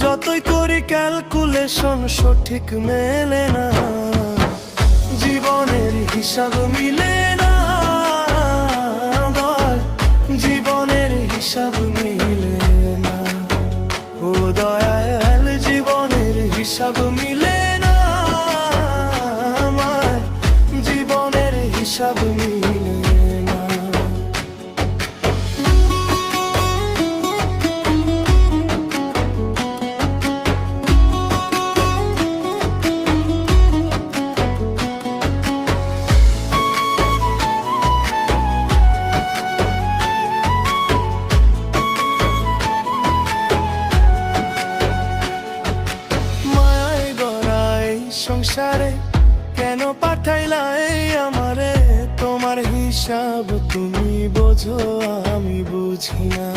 যতই করি ক্যালকুলেশন সঠিক মেলে না, জীবনের হিসাব মিলে না, জীবনের হিসাব মিলে না। ও দয়াল, জীবনের হিসাব মিলে না, আমার জীবনের হিসাব মিলে না। সংসারে কেন পাঠাইলা আমারে? তোমার হিসাব তুমি বোঝো, আমি বুঝি না।